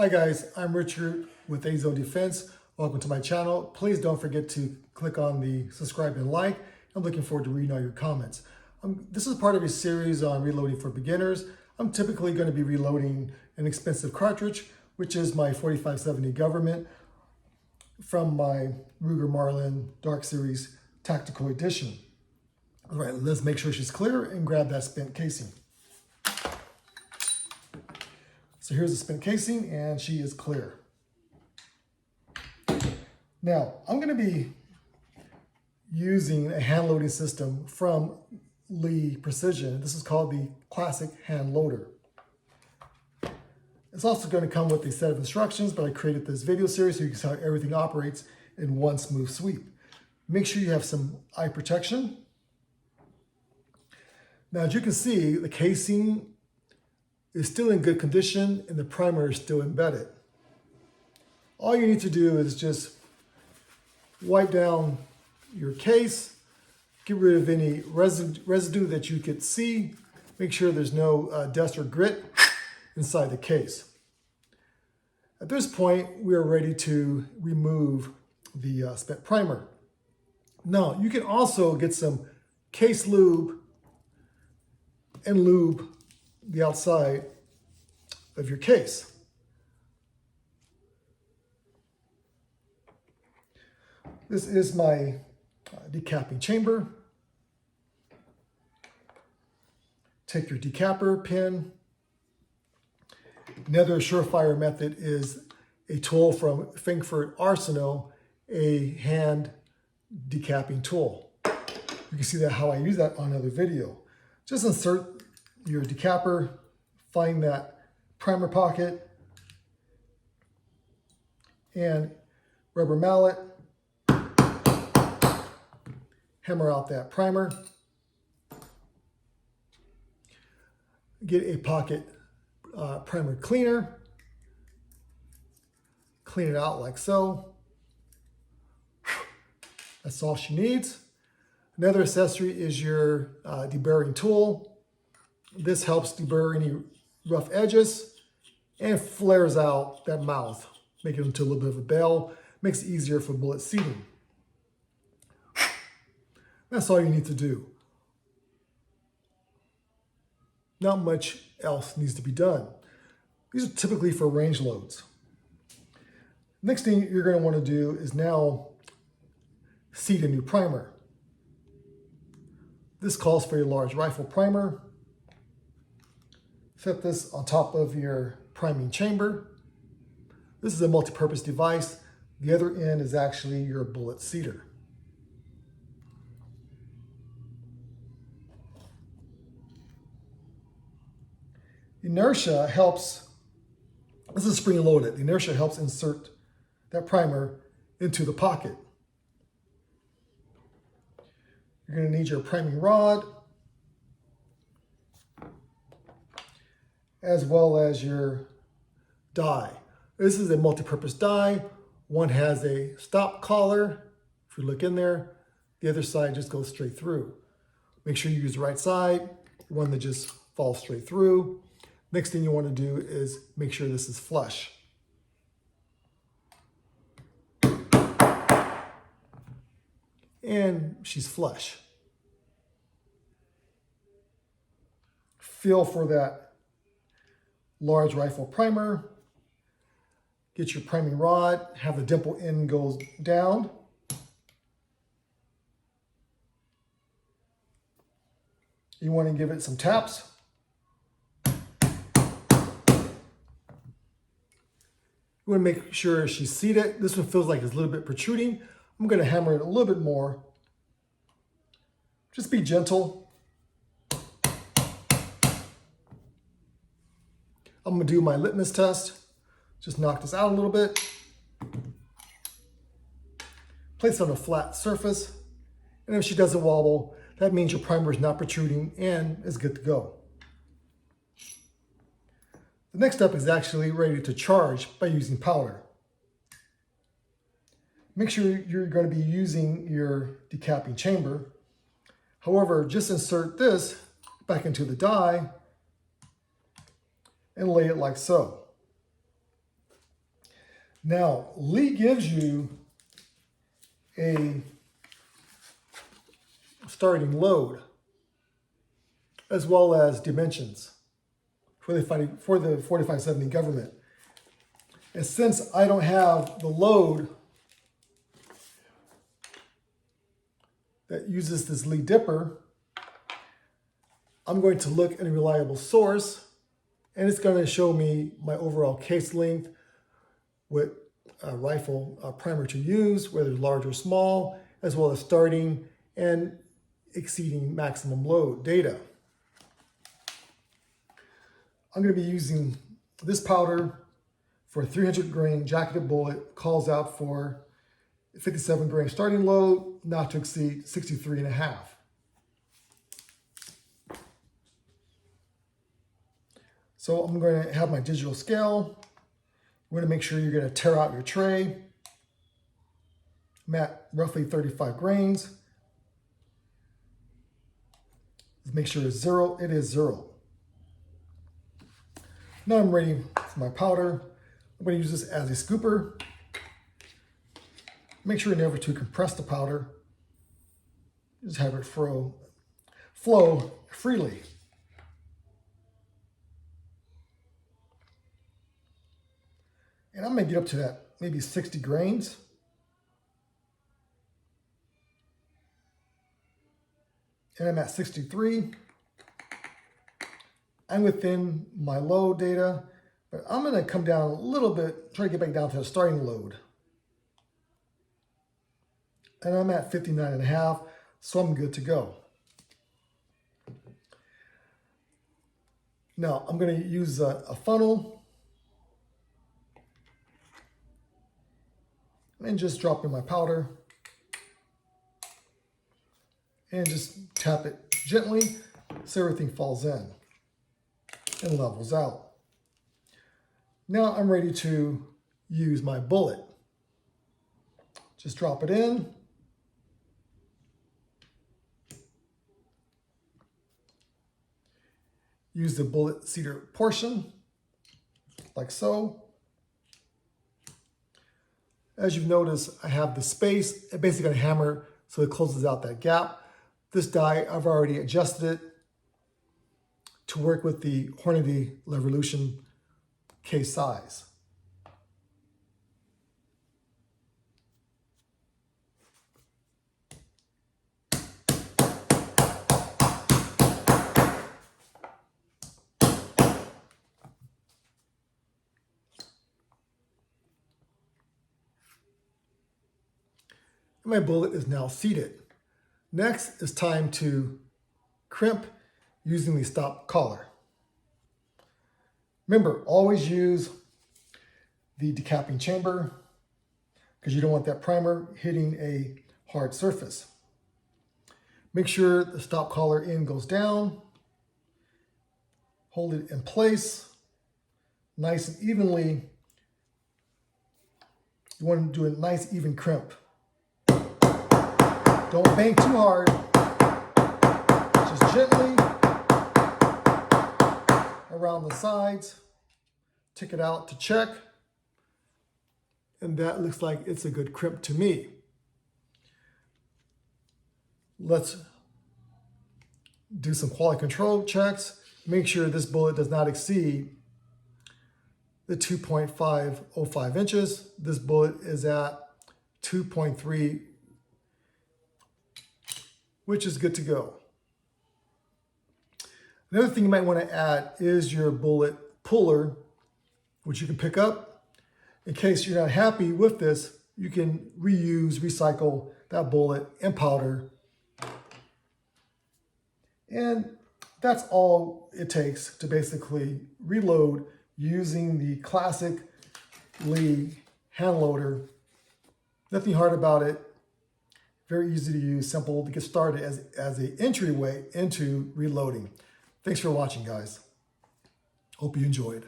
Hi guys, I'm Richard with AZO Defense. Welcome to my channel. Please don't forget to click on the subscribe and like. I'm looking forward to reading all your comments. This is part of a series on reloading for beginners. I'm typically going to be reloading an expensive cartridge, which is my 4570 Govt from my Ruger Marlin Dark Series Tactical Edition. All right, let's make sure she's clear and grab that spent casing. So here's the spent casing and she is clear. Now, I'm going to be using a hand loading system from Lee Precision. This is called the Classic Hand Loader. It's also going to come with a set of instructions, but I created this video series so you can see how everything operates in one smooth sweep. Make sure you have some eye protection. Now, as you can see, the casing is still in good condition and the primer is still embedded. All you need to do is just wipe down your case, get rid of any residue that you could see, make sure there's no dust or grit inside the case. At this point, we are ready to remove the spent primer. Now, you can also get some case lube and lube the outside of your case. This is my decapping chamber. Take your decapper pin. Another surefire method is a tool from Frankfurt Arsenal, a hand decapping tool. You can see that how I use that on another video. Just insert your decapper, find that primer pocket, and rubber mallet, hammer out that primer, get a pocket primer cleaner, clean it out like so. That's all she needs. Another accessory is your deburring tool. This helps deburr any rough edges and flares out that mouth, making it into a little bit of a bell. Makes it easier for bullet seating. That's all you need to do. Not much else needs to be done. These are typically for range loads. Next thing you're going to want to do is now seat a new primer. This calls for a large rifle primer. Set this on top of your priming chamber. This is a multi-purpose device. The other end is actually your bullet seater. Inertia helps, this is spring loaded. The inertia helps insert that primer into the pocket. You're going to need your priming rod, as well as your die. This is a multi-purpose die. One has a stop collar. If you look in there, the other side just goes straight through. Make sure you use the right side, one that just falls straight through. Next thing you want to do is make sure this is flush. And she's flush. Feel for that large rifle primer. Get your priming rod, have the dimple end goes down. You want to give it some taps. You want to make sure she's seated. This one feels like it's a little bit protruding. I'm going to hammer it a little bit more. Just be gentle. I'm going to do my litmus test. Just knock this out a little bit. Place it on a flat surface. And if she doesn't wobble, that means your primer is not protruding and is good to go. The next step is actually ready to charge by using powder. Make sure you're going to be using your decapping chamber. However, just insert this back into the die and lay it like so. Now, Lee gives you a starting load as well as dimensions for the 4570 Govt. And since I don't have the load that uses this Lee dipper, I'm going to look at a reliable source, and it's going to show me my overall case length, what rifle primer to use, whether large or small, as well as starting and exceeding maximum load data. I'm going to be using this powder for a 300 grain jacketed bullet, calls out for 57 grain starting load, not to exceed 63.5. So I'm going to have my digital scale. We're going to make sure you're going to tear out your tray. I'm at roughly 35 grains. Let's make sure it's 0. It is 0. Now I'm ready for my powder. I'm going to use this as a scooper. Make sure never to compress the powder. Just have it flow freely. And I'm going to get up to that maybe 60 grains. And I'm at 63. I'm within my load data, but I'm going to come down a little bit, try to get back down to the starting load. And I'm at 59.5, so I'm good to go. Now I'm going to use a funnel and just drop in my powder and just tap it gently so everything falls in and levels out. Now I'm ready to use my bullet. Just drop it in. Use the bullet cedar portion, like so. As you've noticed, I have the space, basically a hammer, so it closes out that gap. This die, I've already adjusted it to work with the Hornady Revolution case size. My bullet is now seated. Next, it's time to crimp using the stop collar. Remember, always use the decapping chamber because you don't want that primer hitting a hard surface. Make sure the stop collar end goes down. Hold it in place, nice and evenly. You want to do a nice even crimp. Don't bang too hard, just gently around the sides, tick it out to check, and that looks like it's a good crimp to me. Let's do some quality control checks. Make sure this bullet does not exceed the 2.505 inches. This bullet is at 2.3, which is good to go. Another thing you might want to add is your bullet puller, which you can pick up. In case you're not happy with this, you can recycle that bullet and powder. And that's all it takes to basically reload using the classic Lee hand loader. Nothing hard about it. Very easy to use, simple to get started as an entryway into reloading. Thanks for watching, guys. Hope you enjoyed.